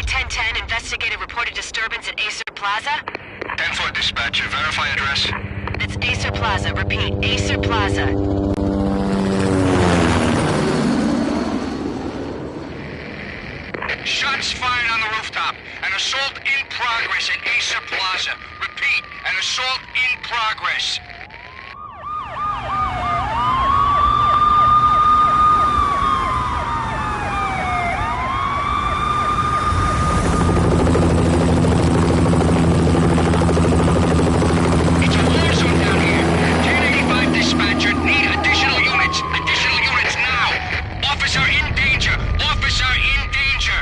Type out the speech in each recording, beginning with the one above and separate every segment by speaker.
Speaker 1: Verify 1010, investigated reported disturbance at Acer Plaza.
Speaker 2: 10-4 dispatcher, verify address.
Speaker 1: That's Acer Plaza, repeat, Acer Plaza.
Speaker 2: Shots fired on the rooftop. An assault in progress at Acer Plaza. Repeat, an assault in progress. It's a war zone down here. 1085 dispatcher, need additional units. Additional units now. Officer in danger. Officer in danger.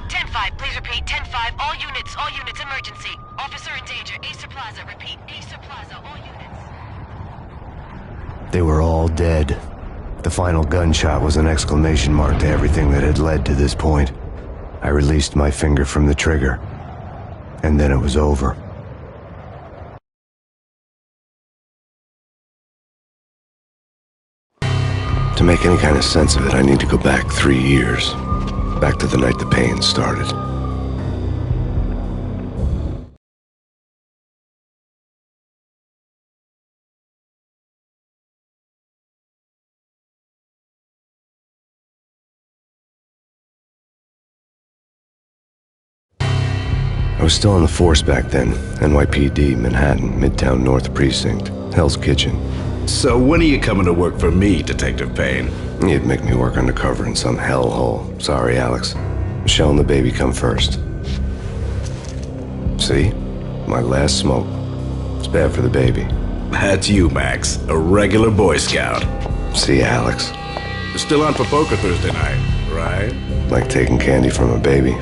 Speaker 1: 10-5, please repeat, 10-5, all units, emergency. Officer in danger, Acer Plaza, repeat, Acer Plaza, all units.
Speaker 3: They were all dead. The final gunshot was an exclamation mark to everything that had led to this point. I released my finger from the trigger, and then it was over. To make any kind of sense of it, I need to go back 3 years. Back to the night the pain started. I was still on the force back then. NYPD, Manhattan, Midtown North Precinct, Hell's Kitchen.
Speaker 4: So when are you coming to work for me, Detective Payne?
Speaker 3: You'd make me work undercover in some hellhole. Sorry, Alex. Michelle and the baby come first. See? My last smoke. It's bad for the baby.
Speaker 4: That's you, Max. A regular Boy Scout.
Speaker 3: See, Alex.
Speaker 4: Still on for poker Thursday night, right?
Speaker 3: Like taking candy from a baby.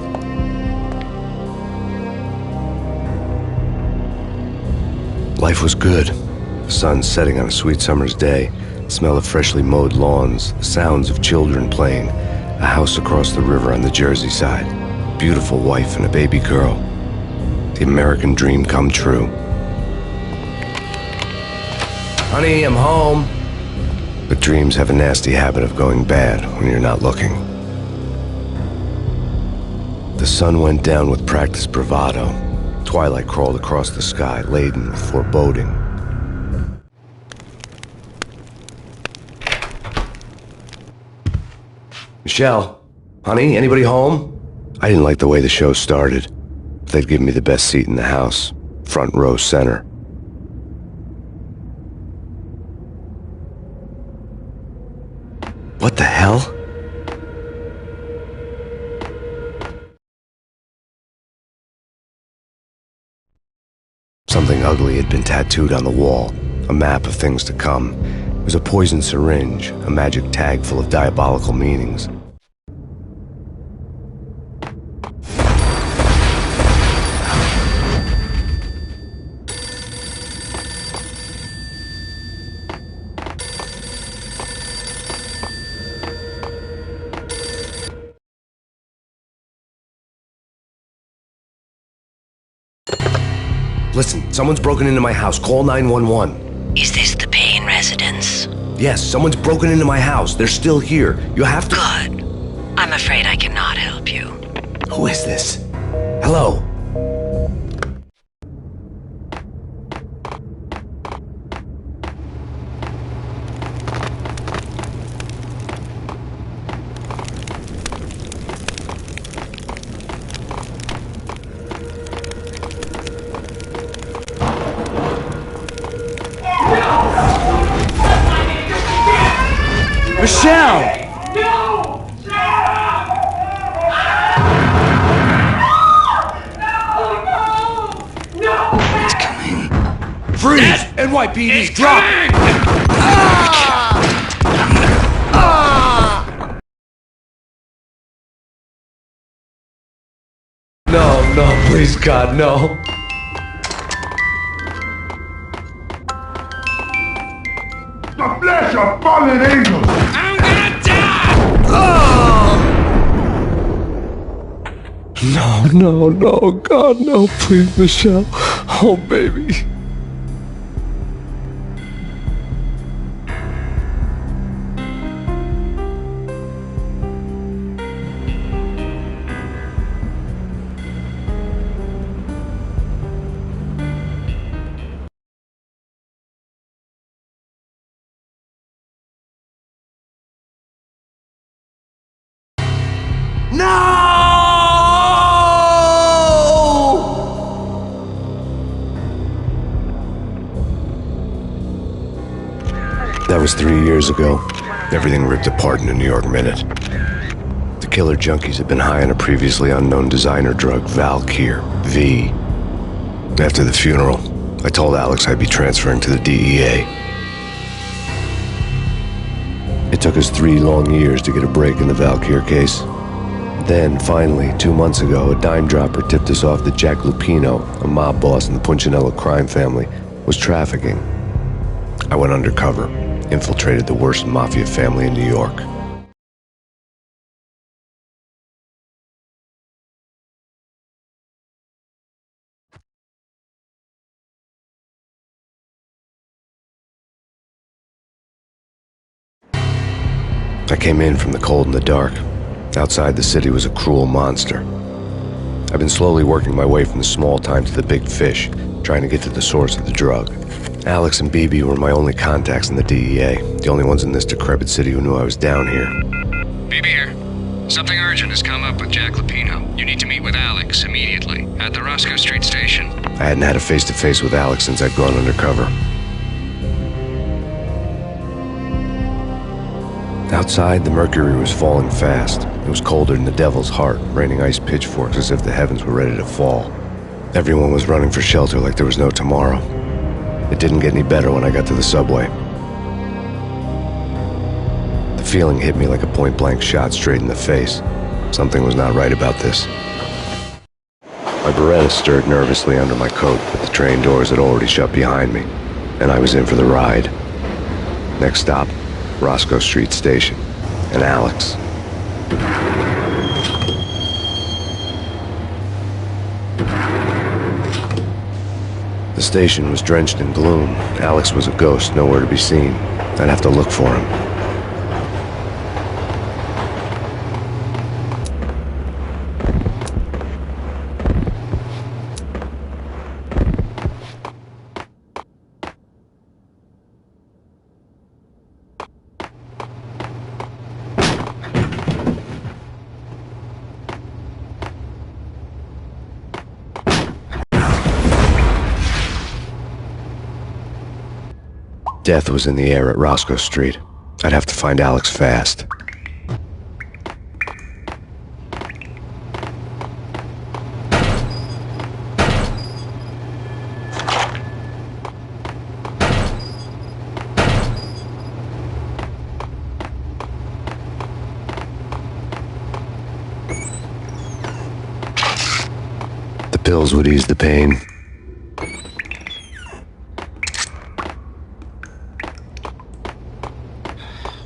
Speaker 3: Life was good. The sun setting on a sweet summer's day, the smell of freshly mowed lawns, the sounds of children playing, a house across the river on the Jersey side, beautiful wife and a baby girl. The American dream come true. Honey, I'm home. But dreams have a nasty habit of going bad when you're not looking. The sun went down with practiced bravado. Twilight crawled across the sky, laden with foreboding. Michelle, honey, anybody home? I didn't like the way the show started. They'd give me the best seat in the house, front row center. What the hell? Something ugly had been tattooed on the wall, a map of things to come. It was a poison syringe, a magic tag full of diabolical meanings. Listen, someone's broken into my house. Call 911.
Speaker 1: Is this the Payne residence?
Speaker 3: Yes, someone's broken into my house. They're still here. You have to...
Speaker 1: Good. I'm afraid I cannot help you.
Speaker 3: Who is this? Hello? Michelle!
Speaker 5: No!
Speaker 1: It's coming.
Speaker 3: Freeze! NYPD, drop! No, please, God, no.
Speaker 5: The flesh of fallen angels!
Speaker 2: I'm gonna die!
Speaker 3: No, God, no, please, Michelle. Oh, baby. That was 3 years ago. Everything ripped apart in a New York minute. The killer junkies had been high on a previously unknown designer drug, Valkyr, V. After the funeral, I told Alex I'd be transferring to the DEA. It took us 3 long years to get a break in the Valkyr case. Then, finally, 2 months ago, a dime dropper tipped us off that Jack Lupino, a mob boss in the Punchinello crime family, was trafficking. I went undercover, infiltrated the worst mafia family in New York. I came in from the cold and the dark. Outside, the city was a cruel monster. I've been slowly working my way from the small time to the big fish, trying to get to the source of the drug. Alex and BB were my only contacts in the DEA, the only ones in this decrepit city who knew I was down here.
Speaker 2: BB here. Something urgent has come up with Jack Lupino. You need to meet with Alex immediately at the Roscoe Street station.
Speaker 3: I hadn't had a face-to-face with Alex since I'd gone undercover. Outside, the mercury was falling fast. It was colder than the devil's heart, raining ice pitchforks as if the heavens were ready to fall. Everyone was running for shelter like there was no tomorrow. It didn't get any better when I got to the subway. The feeling hit me like a point-blank shot straight in the face. Something was not right about this. My Beretta stirred nervously under my coat, but the train doors had already shut behind me, and I was in for the ride. Next stop, Roscoe Street Station, and Alex. The station was drenched in gloom. Alex was a ghost, nowhere to be seen. I'd have to look for him. Death was in the air at Roscoe Street. I'd have to find Alex fast. The pills would ease the pain.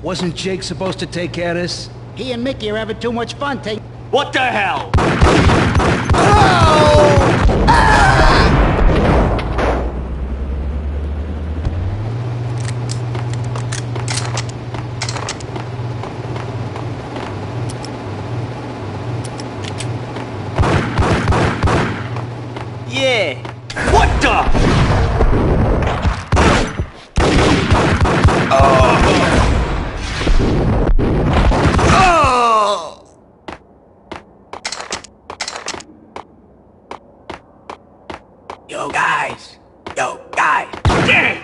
Speaker 6: Wasn't Jake supposed to take care of this?
Speaker 7: He and Mickey are having too much fun taking...
Speaker 6: What the hell? Yeah. What the?
Speaker 7: Yo, guys! Yo, guys!
Speaker 6: Yeah.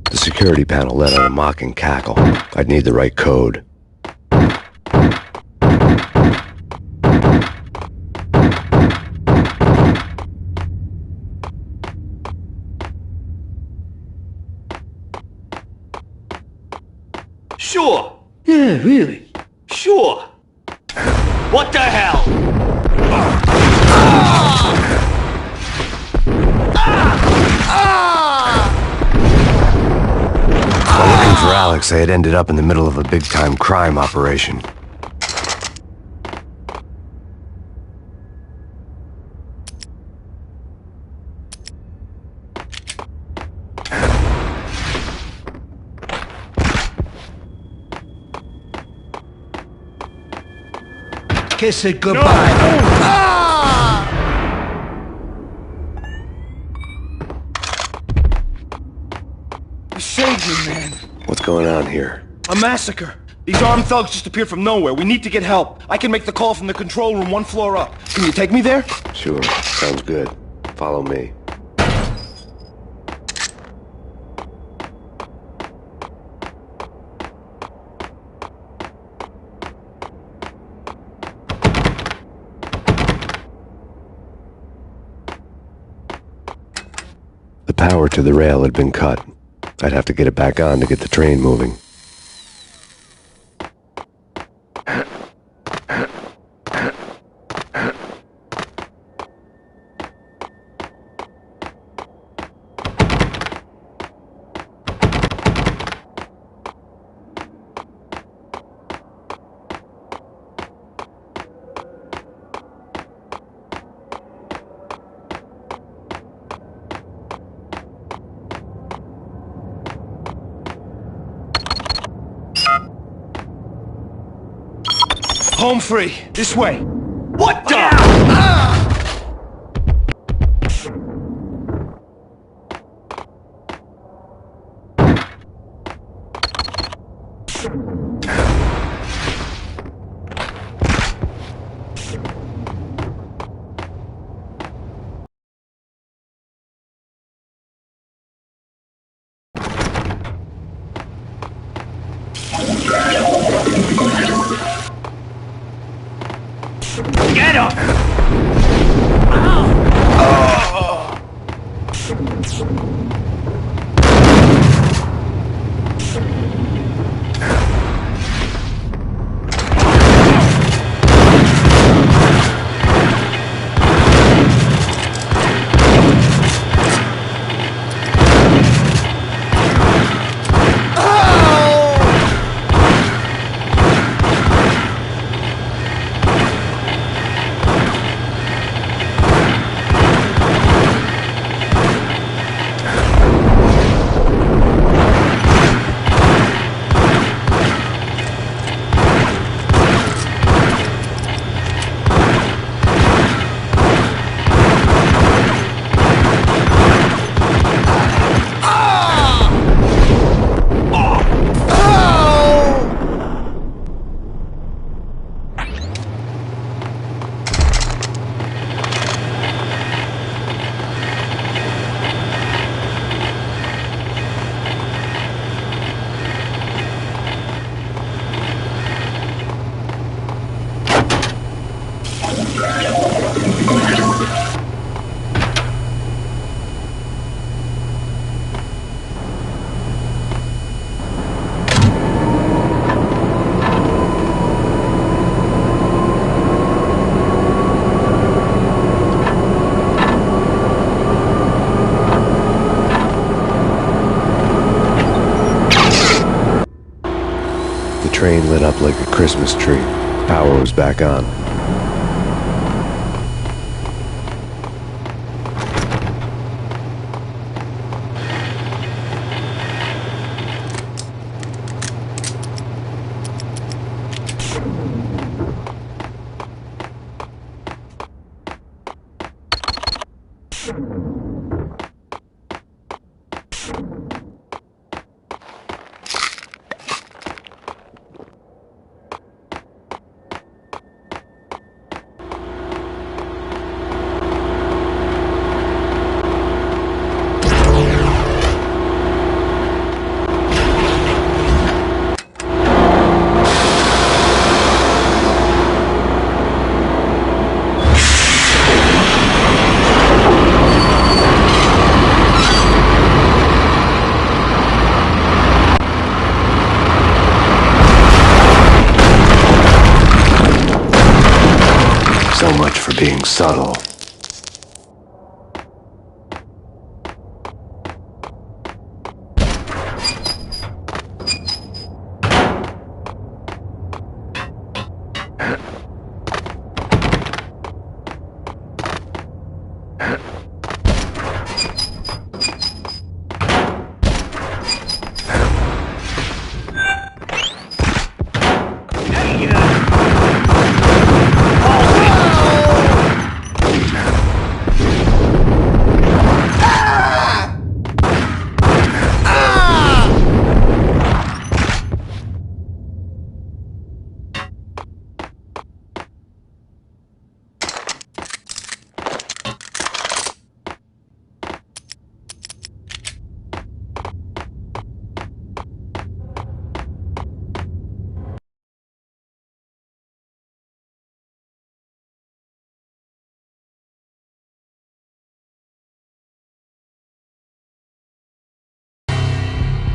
Speaker 3: The security panel let out a mocking cackle. I'd need the right code.
Speaker 6: Sure.
Speaker 7: Yeah, really.
Speaker 6: Sure. What the hell?
Speaker 3: While looking for Alex, I had ended up in the middle of a big-time crime operation.
Speaker 6: Kiss it goodbye.
Speaker 8: You saved me, man.
Speaker 3: What's going on here?
Speaker 8: A massacre. These armed thugs just appeared from nowhere. We need to get help. I can make the call from the control room 1 floor up. Can you take me there?
Speaker 3: Sure, sounds good. Follow me. The power to the rail had been cut. I'd have to get it back on to get the train moving.
Speaker 8: Home free. This way.
Speaker 6: What the? Get him!
Speaker 3: The train lit up like a Christmas tree. Power was back on. So much for being subtle.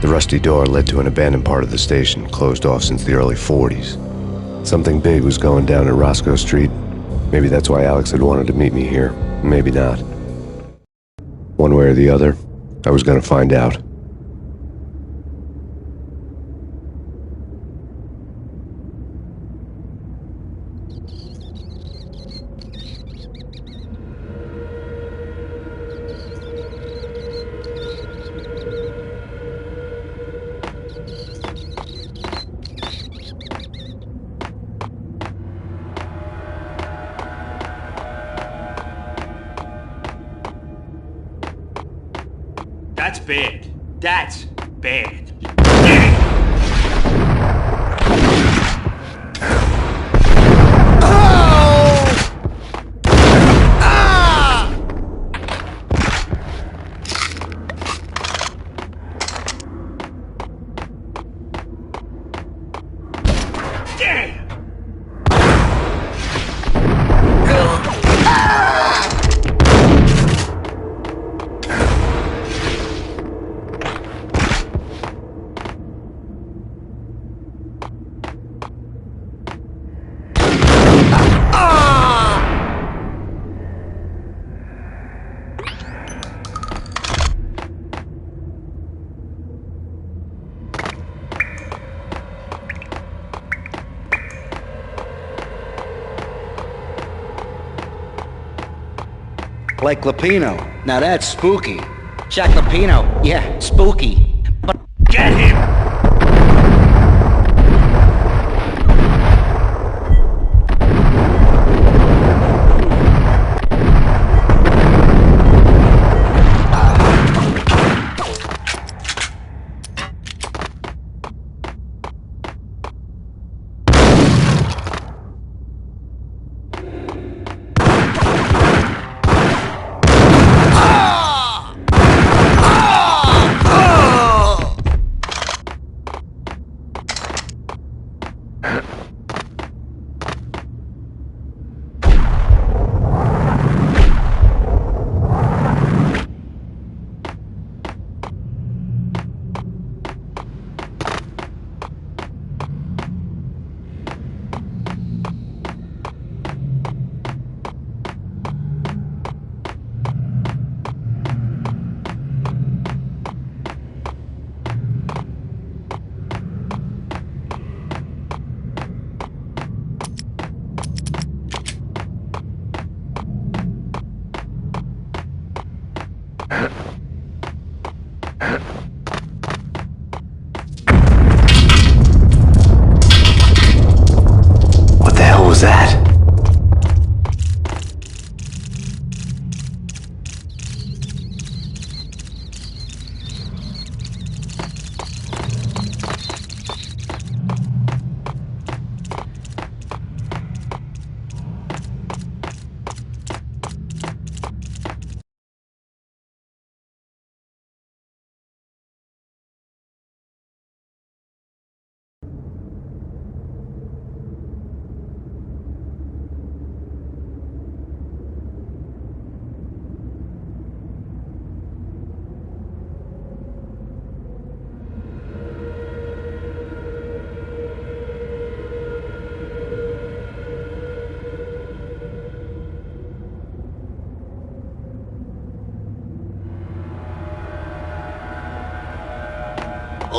Speaker 3: The rusty door led to an abandoned part of the station, closed off since the early 40s. Something big was going down at Roscoe Street. Maybe that's why Alex had wanted to meet me here. Maybe not. One way or the other, I was going to find out.
Speaker 6: That's bad. That's bad.
Speaker 7: Blake Lapino. Now that's spooky. Jack Lapino. Yeah, spooky. But
Speaker 6: Get him!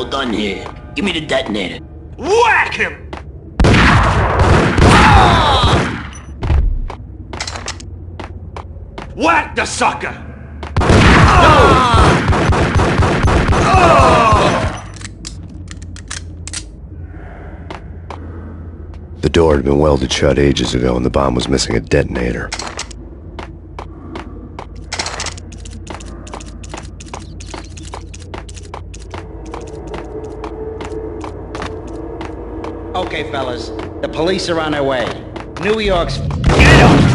Speaker 9: all done here. Give me the detonator.
Speaker 6: Whack him! Whack the sucker!
Speaker 3: The door had been welded shut ages ago and the bomb was missing a detonator.
Speaker 7: Okay, fellas. The police are on their way. New York's...
Speaker 6: Get up!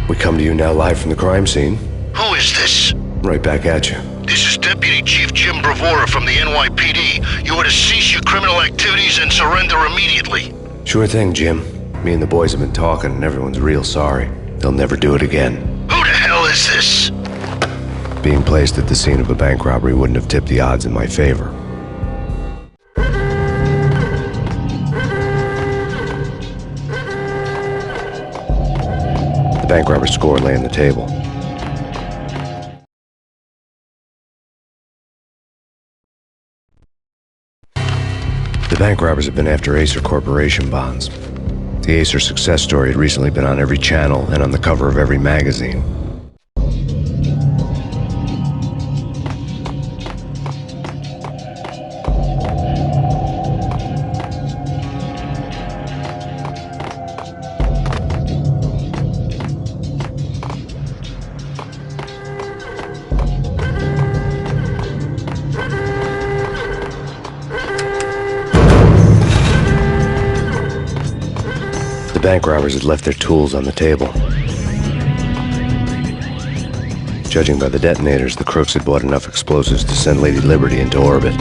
Speaker 3: We come to you now live from the crime scene.
Speaker 10: Who is this?
Speaker 3: Right back at you.
Speaker 10: This is Deputy Chief Jim Bravura from the NYPD. You are to cease your criminal activities and surrender immediately.
Speaker 3: Sure thing, Jim. Me and the boys have been talking and everyone's real sorry. They'll never do it again.
Speaker 10: Who the hell is this?
Speaker 3: Being placed at the scene of a bank robbery wouldn't have tipped the odds in my favor. The bank robber's score lay on the table. The bank robbers have been after Acer Corporation bonds. The Acer success story had recently been on every channel and on the cover of every magazine. The bank robbers had left their tools on the table. Judging by the detonators, the crooks had bought enough explosives to send Lady Liberty into orbit.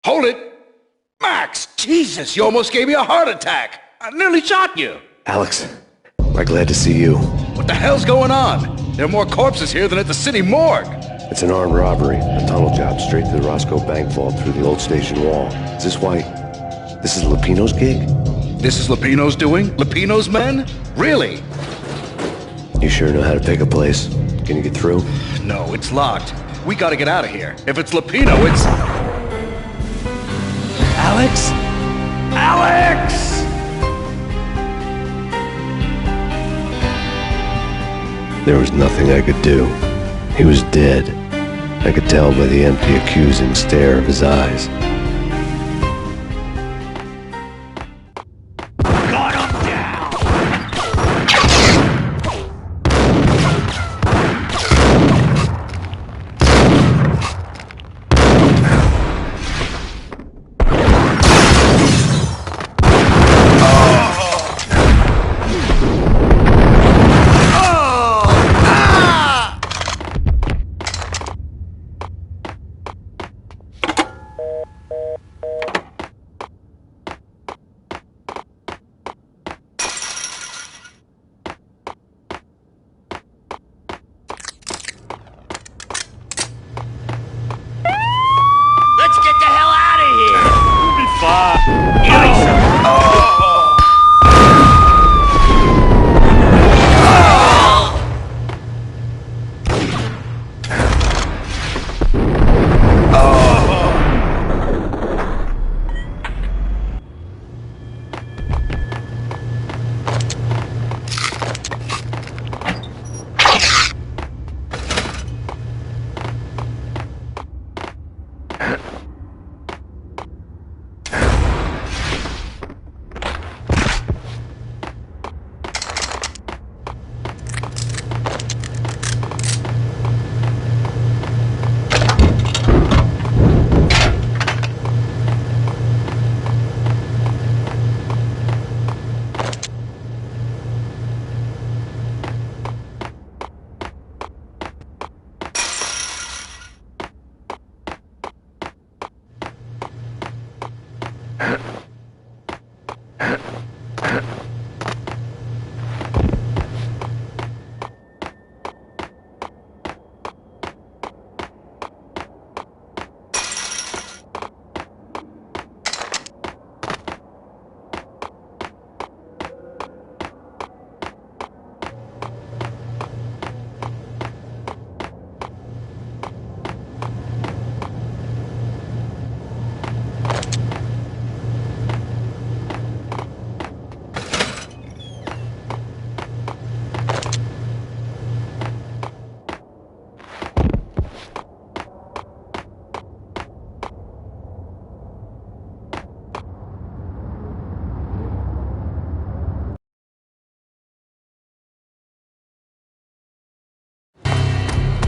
Speaker 4: Hold it! Max! Jesus, you almost gave me a heart attack! I nearly shot you!
Speaker 3: Alex, I'm glad to see you.
Speaker 4: What the hell's going on? There are more corpses here than at the city morgue!
Speaker 3: It's an armed robbery, a tunnel job straight to the Roscoe Bank vault through the old station wall. Is this why... this is Lupino's gig?
Speaker 4: This is Lupino's doing? Lupino's men? Really?
Speaker 3: You sure know how to pick a place? Can you get through?
Speaker 4: No, it's locked. We gotta get out of here. If it's Lupino, it's...
Speaker 6: Alex? Alex!
Speaker 3: There was nothing I could do. He was dead. I could tell by the empty, accusing stare of his eyes.
Speaker 6: Got him down!
Speaker 9: Let's get the hell out of here!
Speaker 6: We'll be fine.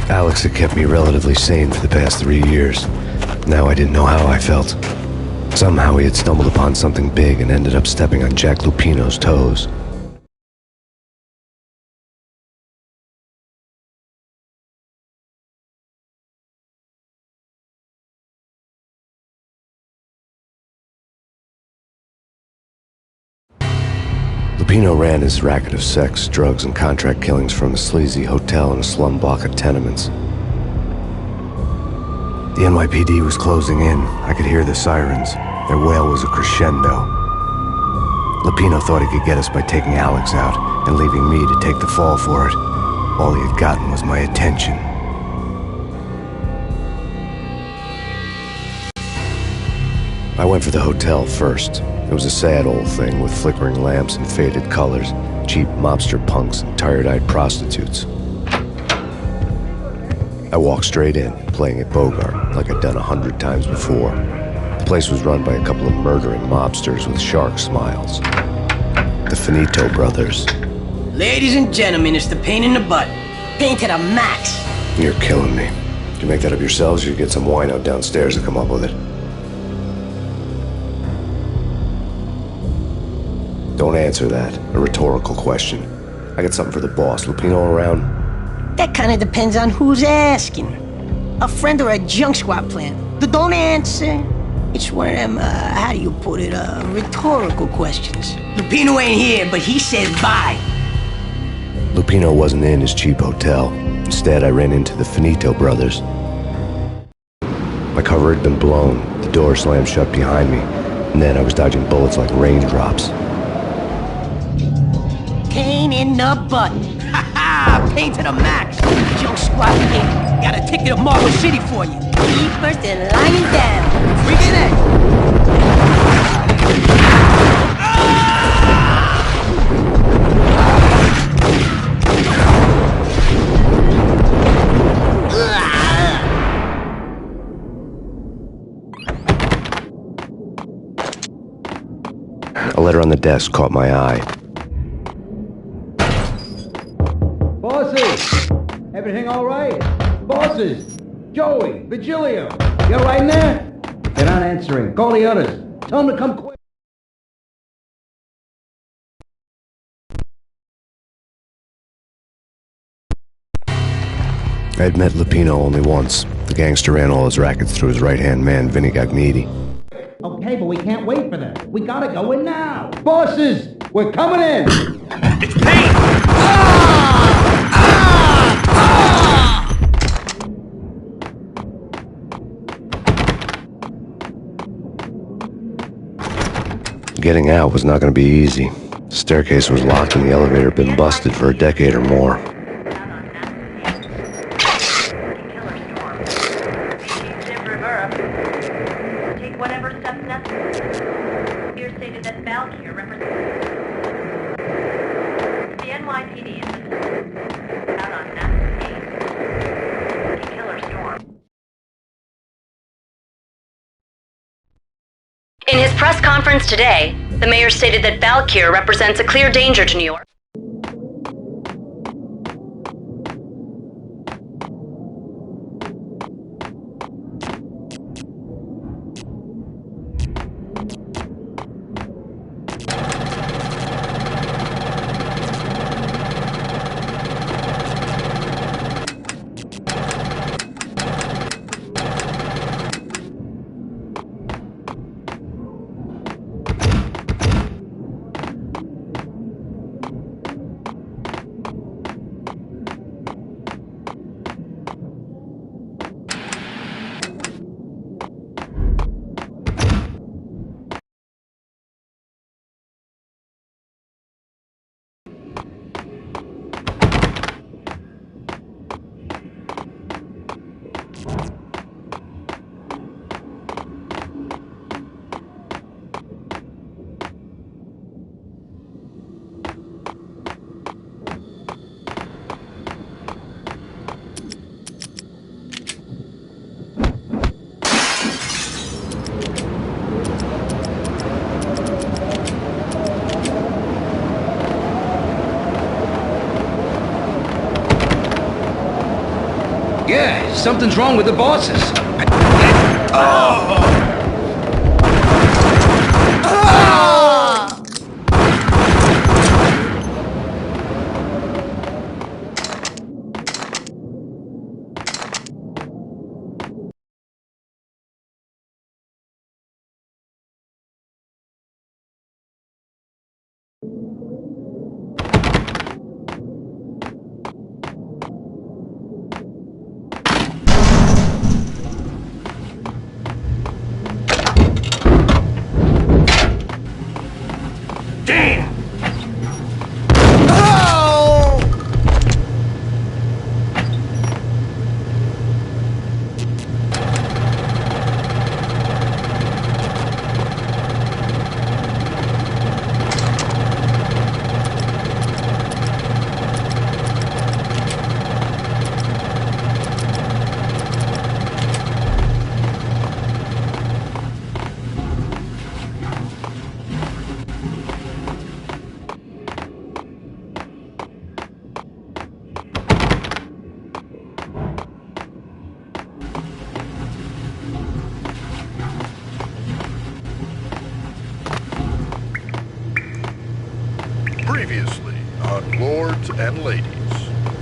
Speaker 3: Alex had kept me relatively sane for the past 3 years. Now I didn't know how I felt. Somehow he had stumbled upon something big and ended up stepping on Jack Lupino's toes. Lupino ran his racket of sex, drugs, and contract killings from a sleazy hotel in a slum block of tenements. The NYPD was closing in. I could hear the sirens. Their wail was a crescendo. Lupino thought he could get us by taking Alex out and leaving me to take the fall for it. All he had gotten was my attention. I went for the hotel first. It was a sad old thing with flickering lamps and faded colors, cheap mobster punks and tired-eyed prostitutes. I walked straight in, playing at Bogart, like I'd done 100 times before. The place was run by a couple of murdering mobsters with shark smiles. The Finito brothers.
Speaker 9: Ladies and gentlemen, it's the pain in the butt. Pain to the max.
Speaker 3: You're killing me. Did you make that up yourselves, or you get some wino downstairs to come up with it? Don't answer that. A rhetorical question. I got something for the boss. Lupino around?
Speaker 9: That kind of depends on who's asking. A friend or a junk squad plan. Don't answer. It's one of them, how do you put it, rhetorical questions. Lupino ain't here, but he says bye.
Speaker 3: Lupino wasn't in his cheap hotel. Instead, I ran into the Finito brothers. My cover had been blown, the door slammed shut behind me, and then I was dodging bullets like raindrops.
Speaker 9: Pain in the butt. Ha ha! Pain to the max. Joe Squad King. Got a ticket to Marble City for you. Keep first and lining down. Freaking it.
Speaker 3: A letter on the desk caught my eye.
Speaker 4: Bosses! Everything all right? Bosses! Joey! Vigilio! You all right in there? They're not answering. Call the others. Tell them to come quick.
Speaker 3: I had met Lupino only once. The gangster ran all his rackets through his right-hand man, Vinny Gagniti.
Speaker 4: Okay, but we can't wait for them. We gotta go in now. Bosses! We're coming in!
Speaker 6: It's Payne!
Speaker 3: Getting out was not going to be easy. The staircase was locked and the elevator had been busted for a decade or more.
Speaker 1: Take whatever steps necessary. Here stated that Valkyr represents the NYPD out on Nassau Killer Storm. In his press conference today, the mayor stated that Valkyr represents a clear danger to New York.
Speaker 4: Yeah, something's wrong with the bosses.
Speaker 10: Previously on Lords and Ladies.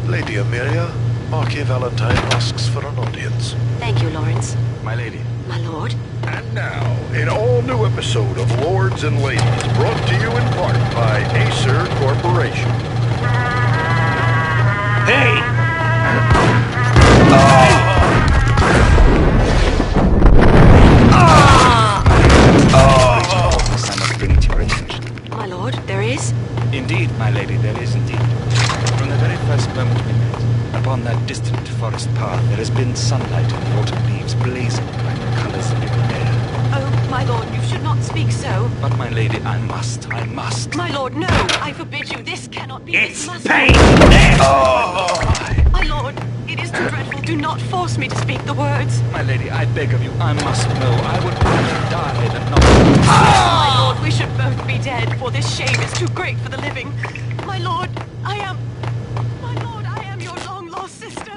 Speaker 10: Lady Amelia, Marquis Valentine asks for an audience.
Speaker 1: Thank you, Lawrence.
Speaker 8: My lady.
Speaker 1: My lord.
Speaker 10: And now, episode of Lords and Ladies, brought to you in part by Acer Corporation.
Speaker 6: Hey!
Speaker 11: I must bring it to your attention.
Speaker 1: My lord, there is?
Speaker 11: Indeed, my lady, there is indeed. From the very first moment we met, upon that distant forest path, there has been sunlight and the autumn leaves blazing like the colors of your hair.
Speaker 1: Oh, my lord, you should not speak so.
Speaker 11: But, my lady, I must.
Speaker 1: My lord, no! I forbid you. This cannot be.
Speaker 6: It's
Speaker 1: This must
Speaker 6: pain!
Speaker 1: My lord, it is too dreadful. Do not force me to speak the words.
Speaker 11: My lady, I beg of you, I must know. I would rather die than not.
Speaker 1: My lord, we should both be dead, for this shame is too great for the living. My lord, I am your long-lost sister.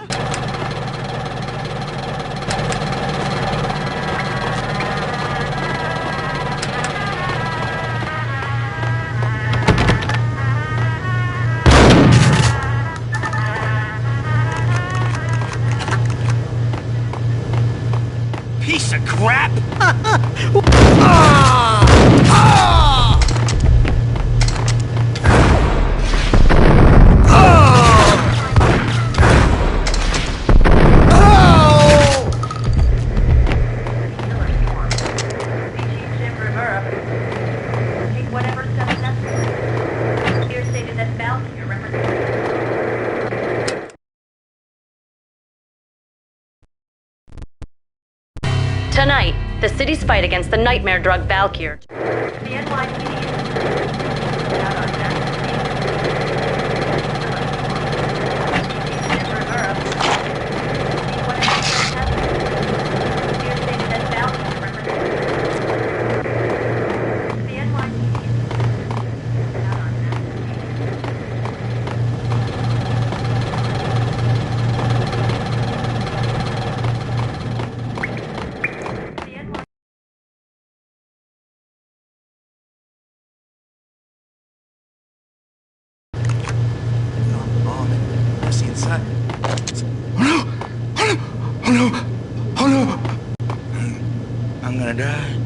Speaker 6: Piece of crap!
Speaker 1: Tonight, the city's fight against the nightmare drug Valkyr.
Speaker 12: The NYPD
Speaker 11: I'm gonna die.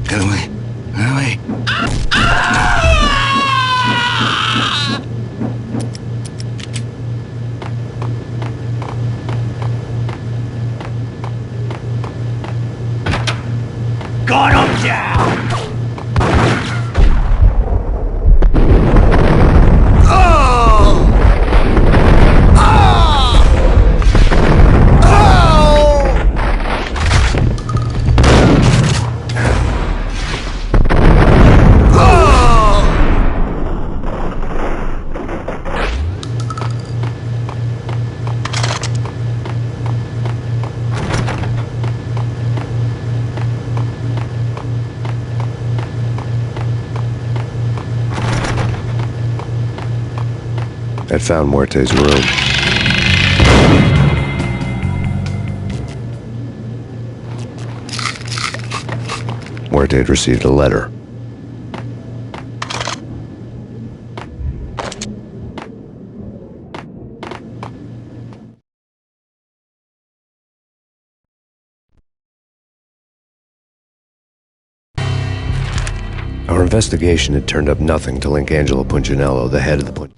Speaker 11: Get away. Get away.
Speaker 6: Got him down!
Speaker 3: I'd found Muerte's room. Muerte had received a letter. Our investigation had turned up nothing to link Angelo Punchinello, the head of the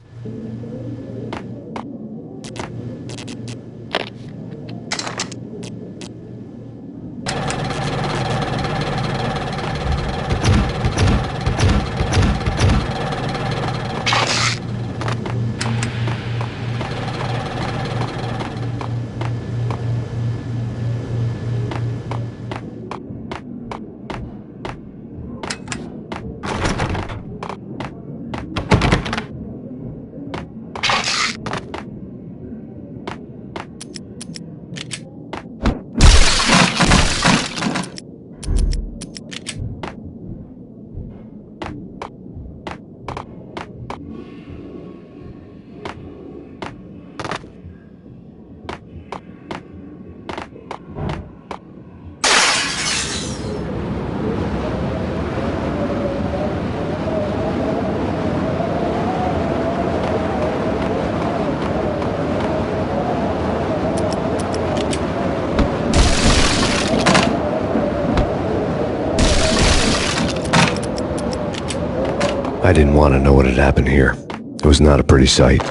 Speaker 3: I didn't want to know what had happened here. It was not a pretty sight.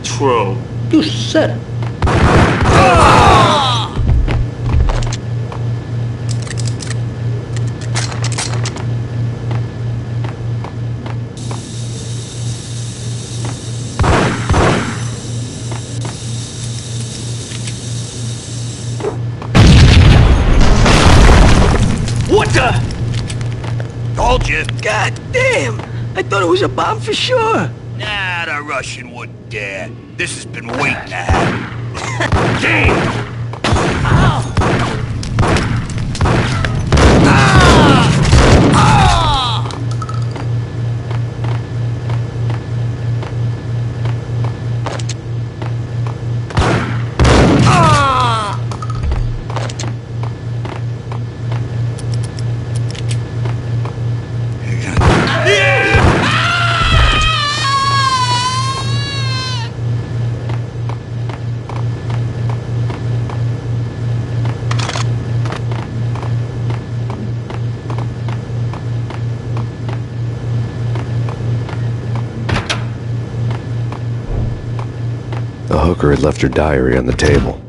Speaker 6: True.
Speaker 4: You said it.
Speaker 6: What the? Told you.
Speaker 9: God damn! I thought it was a bomb for sure.
Speaker 6: Nah, the Russian wouldn't dare. This has been waiting to happen. Damn!
Speaker 3: The hooker had left her diary on the table.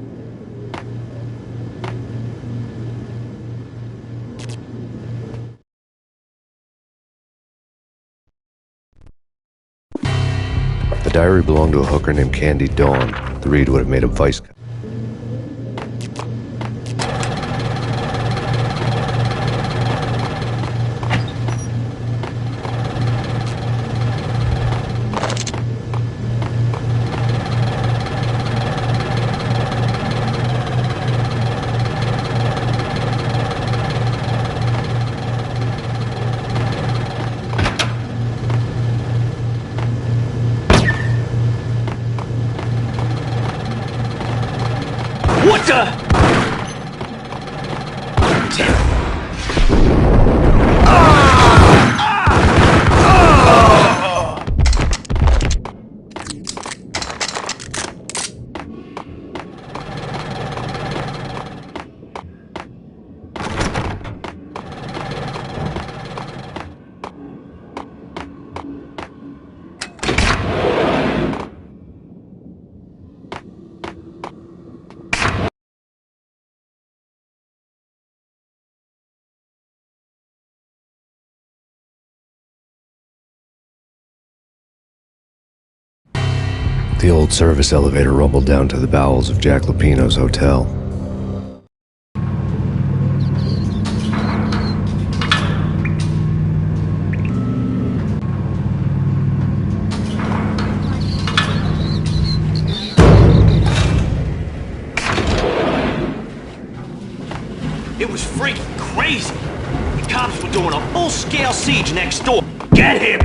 Speaker 3: The diary belonged to a hooker named Candy Dawn. The read would have made a vice.
Speaker 6: What the?
Speaker 3: The old service elevator rumbled down to the bowels of Jack Lupino's hotel.
Speaker 6: It was freaking crazy. The cops were doing a full-scale siege next door. Get him!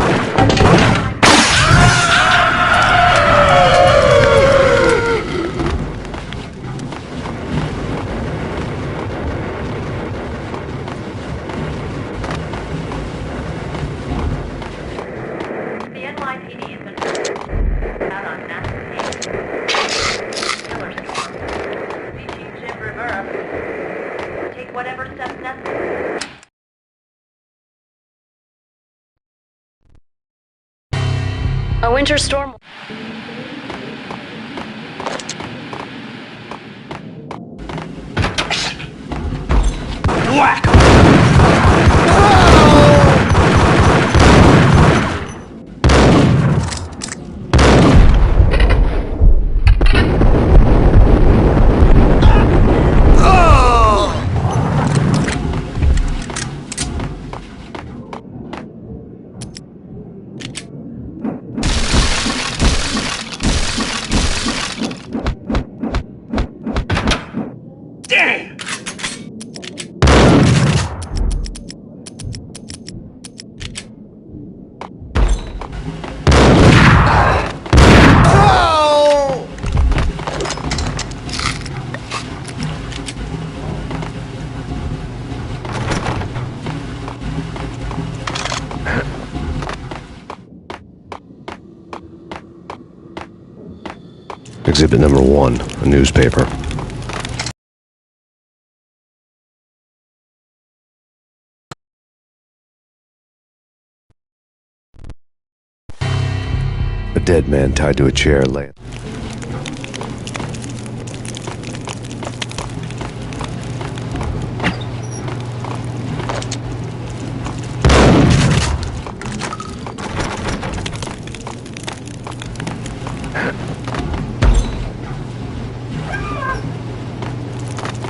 Speaker 12: The NYPD has been out on massive killer storm. See Chief Jim Rivera. Take whatever steps necessary.
Speaker 13: A winter storm.
Speaker 6: Whack!
Speaker 3: Exhibit number 1, a newspaper. A dead man tied to a chair lay.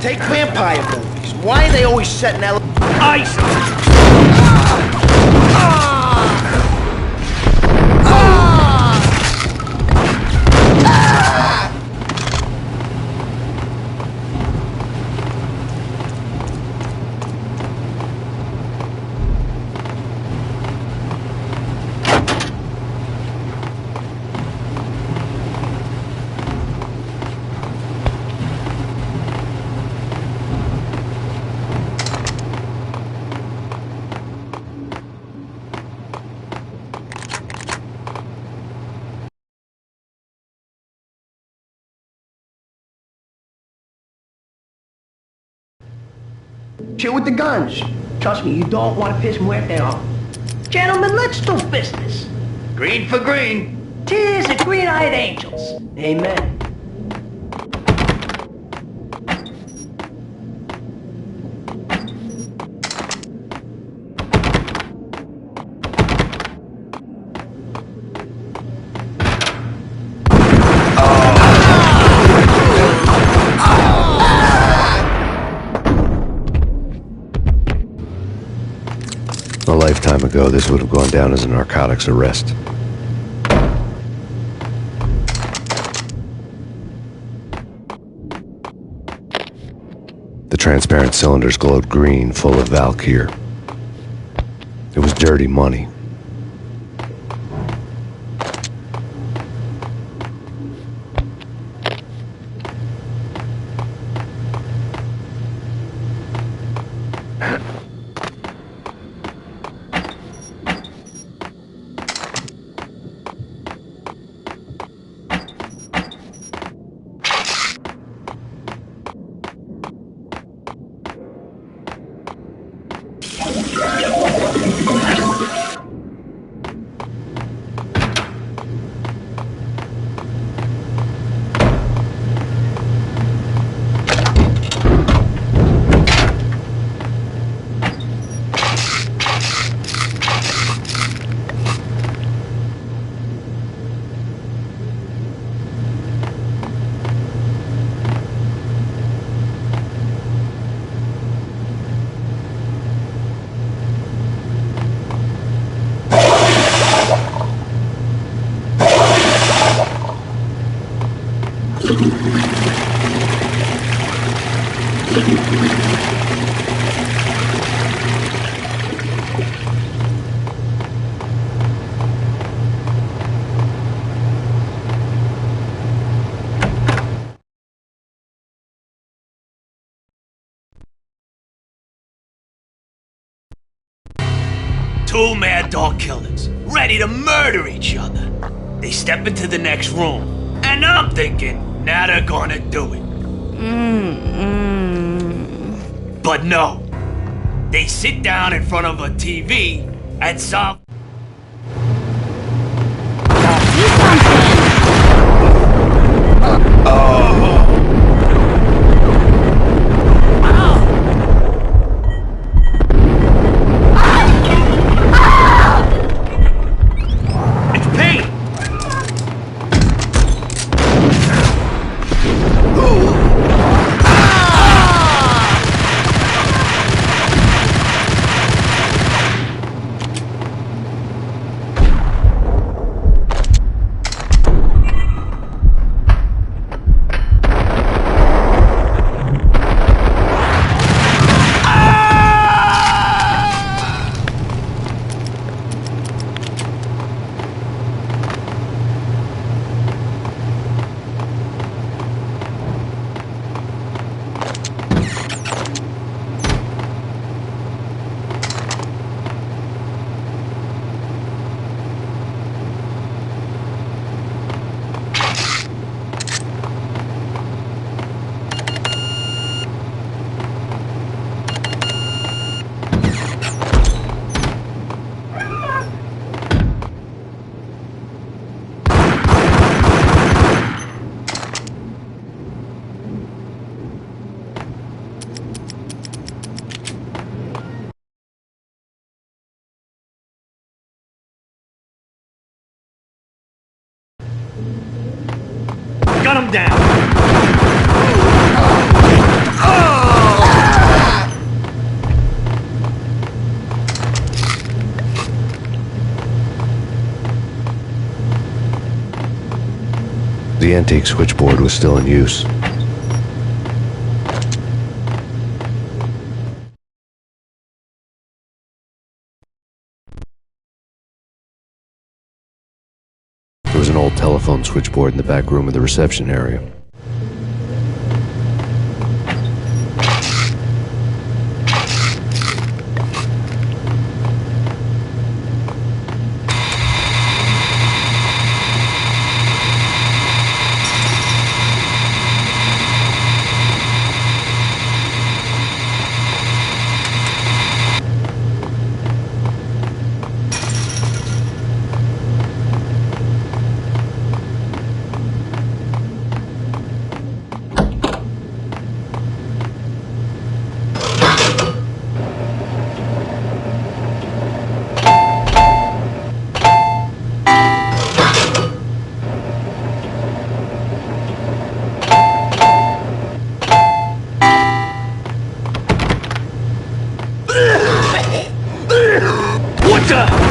Speaker 7: Take vampire movies. Why are they always set in L.A.?
Speaker 6: Ice!
Speaker 9: Chill with the guns. Trust me, you don't want to piss Muerte off. Gentlemen, let's do business.
Speaker 7: Green for green.
Speaker 9: Tears of green-eyed angels. Amen.
Speaker 3: A lifetime ago, this would have gone down as a narcotics arrest. The transparent cylinders glowed green, full of Valkyr. It was dirty money.
Speaker 6: Two mad dog killers, ready to murder each other. They step into the next room, and I'm thinking, now they're gonna do it. But no. They sit down in front of a TV and solve... gun him down!
Speaker 3: The antique switchboard was still in use. There was an old telephone switchboard in the back room of the reception area.
Speaker 6: What the?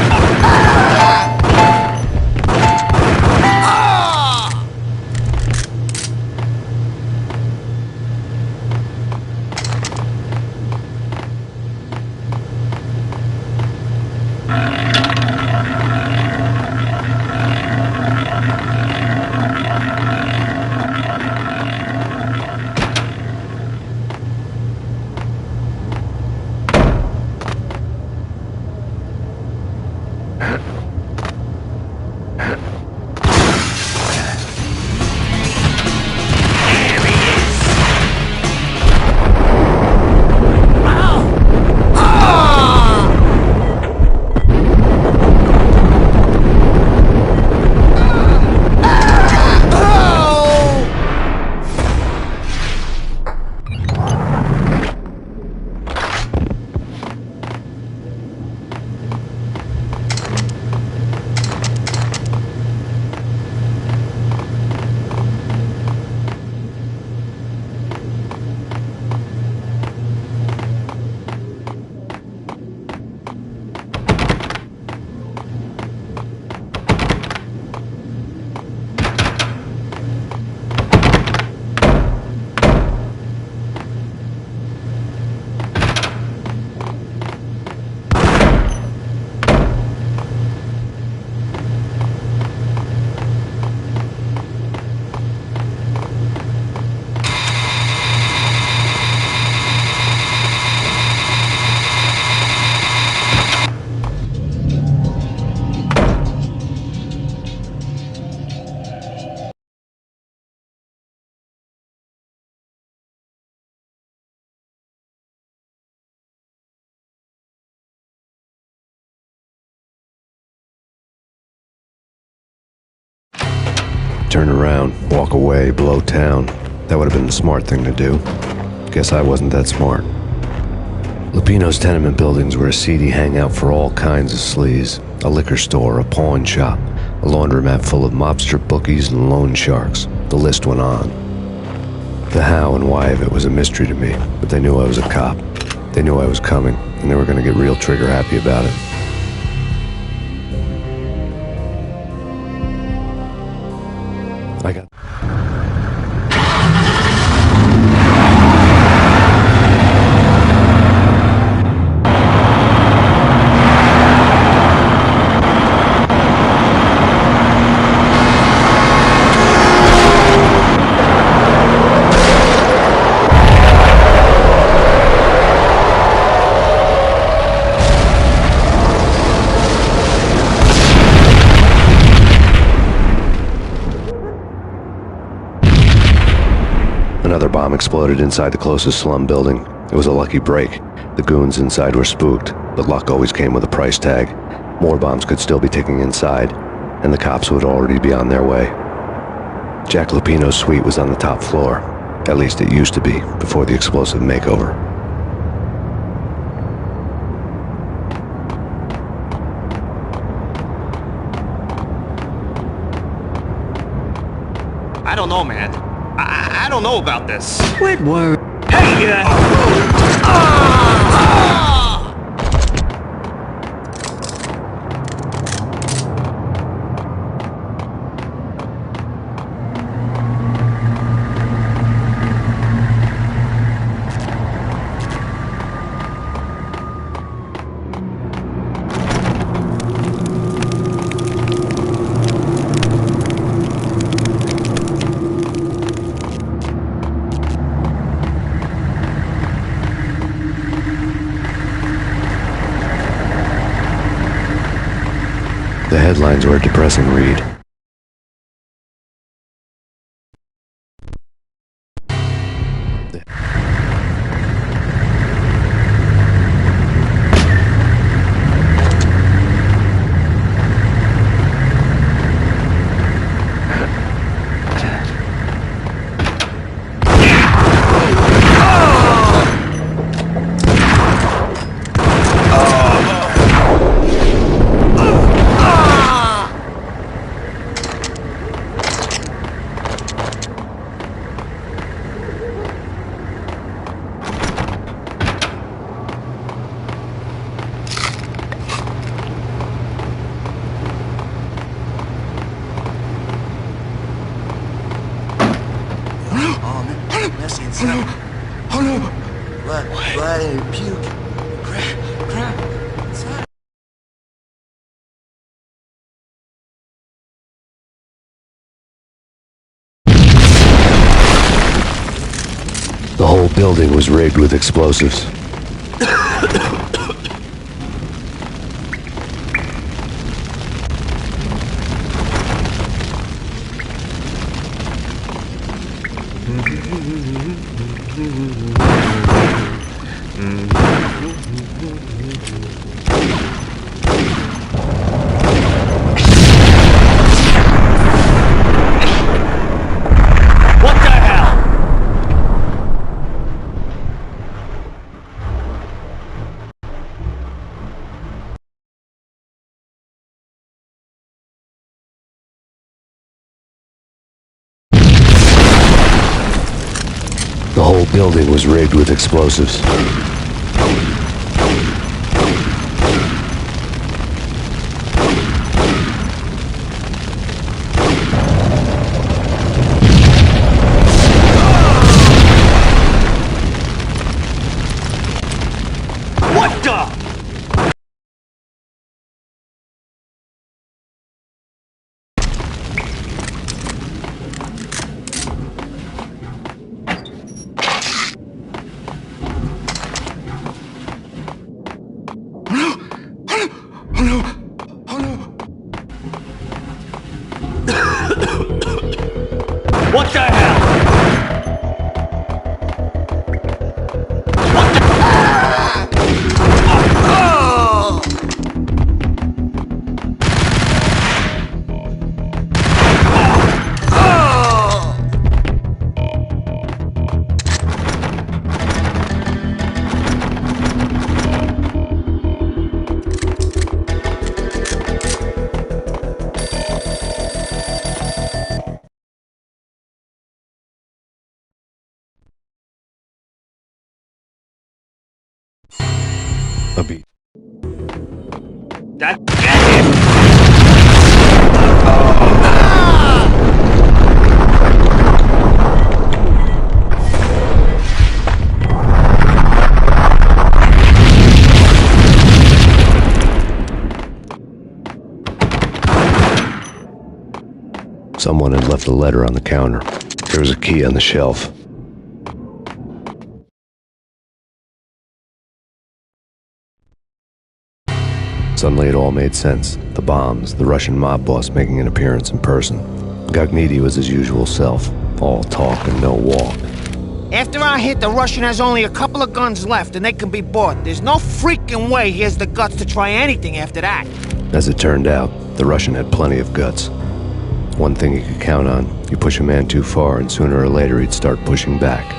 Speaker 3: Turn around, walk away, blow town. That would have been the smart thing to do. Guess I wasn't that smart. Lupino's tenement buildings were a seedy hangout for all kinds of sleaze. A liquor store, a pawn shop, a laundromat full of mobster bookies and loan sharks. The list went on. The how and why of it was a mystery to me, but they knew I was a cop. They knew I was coming, and they were going to get real trigger happy about it. I got... Another bomb exploded inside the closest slum building. It was a lucky break. The goons inside were spooked, but luck always came with a price tag. More bombs could still be ticking inside, and the cops would already be on their way. Jack Lupino's suite was on the top floor. At least it used to be, before the explosive makeover.
Speaker 7: I
Speaker 8: don't know, man. I don't know about this.
Speaker 9: Squidward.
Speaker 6: Hey,
Speaker 3: The headlines were a depressing read. The whole building was rigged with explosives. The whole building was rigged with explosives.
Speaker 6: what the? What the hell?
Speaker 3: A beat.
Speaker 6: That get him!
Speaker 3: Someone had left a letter on the counter. There was a key on the shelf. Suddenly it all made sense. The bombs, the Russian mob boss making an appearance in person. Gognitti was his usual self. All talk and no walk.
Speaker 7: After our hit, the Russian has only a couple of guns left and they can be bought. There's no freaking way he has the guts to try anything after that.
Speaker 3: As it turned out, the Russian had plenty of guts. One thing you could count on, you push a man too far and sooner or later he'd start pushing back.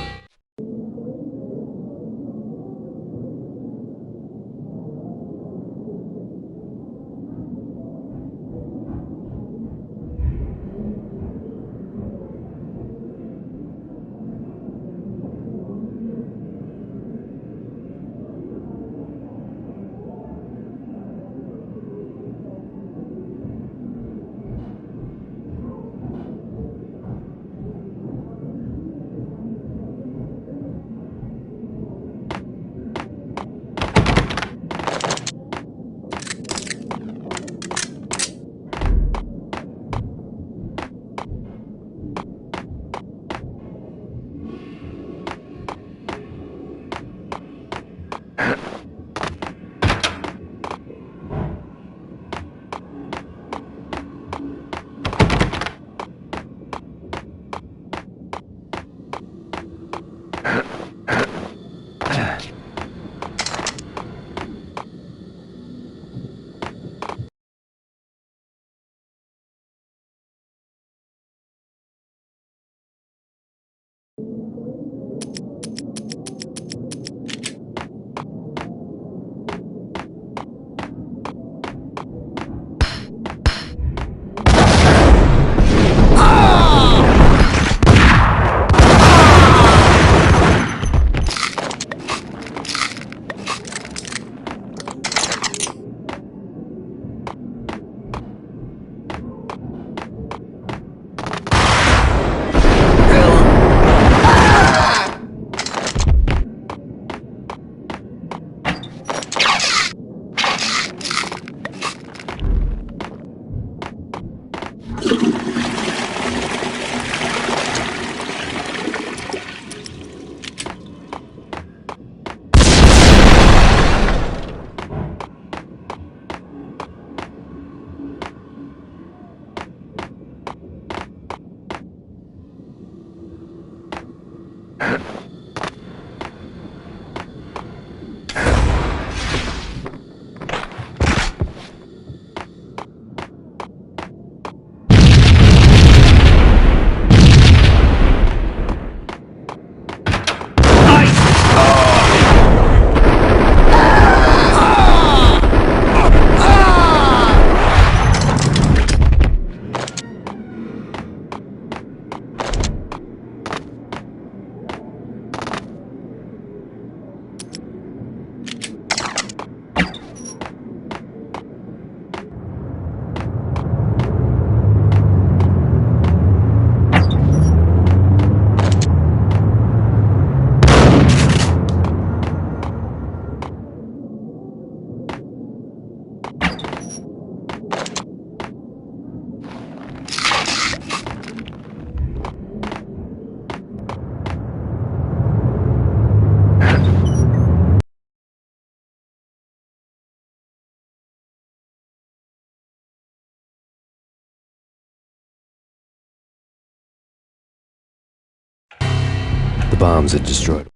Speaker 3: The bombs had destroyed.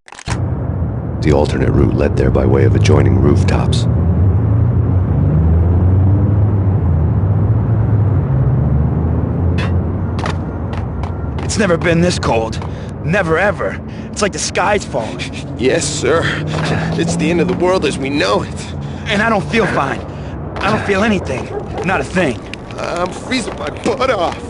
Speaker 3: The alternate route led there by way of adjoining rooftops.
Speaker 8: It's never been this cold. Never ever. It's like the sky's falling.
Speaker 14: Yes, sir. It's the end of the world as we know it.
Speaker 8: And I don't feel fine. I don't feel anything. Not a thing.
Speaker 14: I'm freezing my butt off.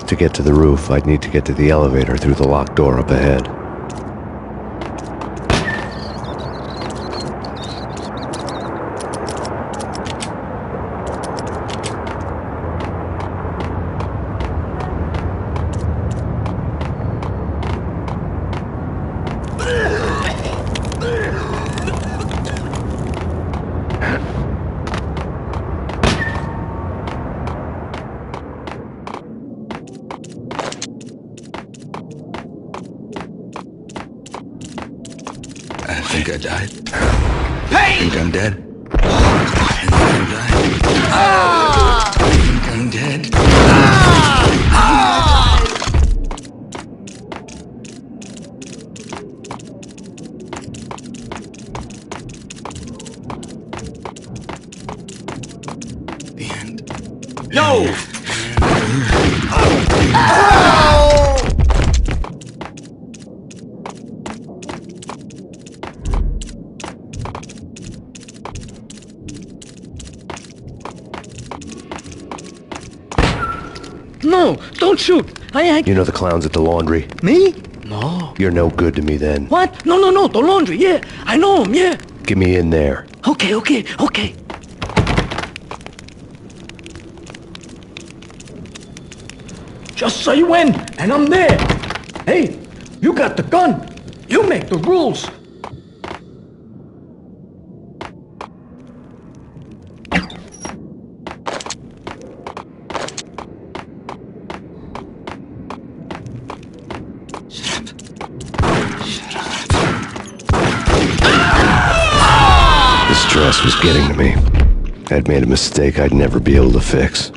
Speaker 3: To get to the roof, I'd need to get to the elevator through the locked door up ahead.
Speaker 15: I think I died.
Speaker 8: Hey!
Speaker 15: I think I'm dead. I think I'm dying. I think I'm dead. The end.
Speaker 8: No!
Speaker 16: No, don't shoot.
Speaker 3: You know the clowns at the laundry?
Speaker 16: Me? No.
Speaker 3: You're no good to me then.
Speaker 16: What? No, the laundry, yeah. I know him, yeah.
Speaker 3: Get me in there.
Speaker 16: Okay. Just say when, and I'm there. Hey, you got the gun. You make the rules.
Speaker 3: This stress was getting to me. I'd made a mistake I'd never be able to fix.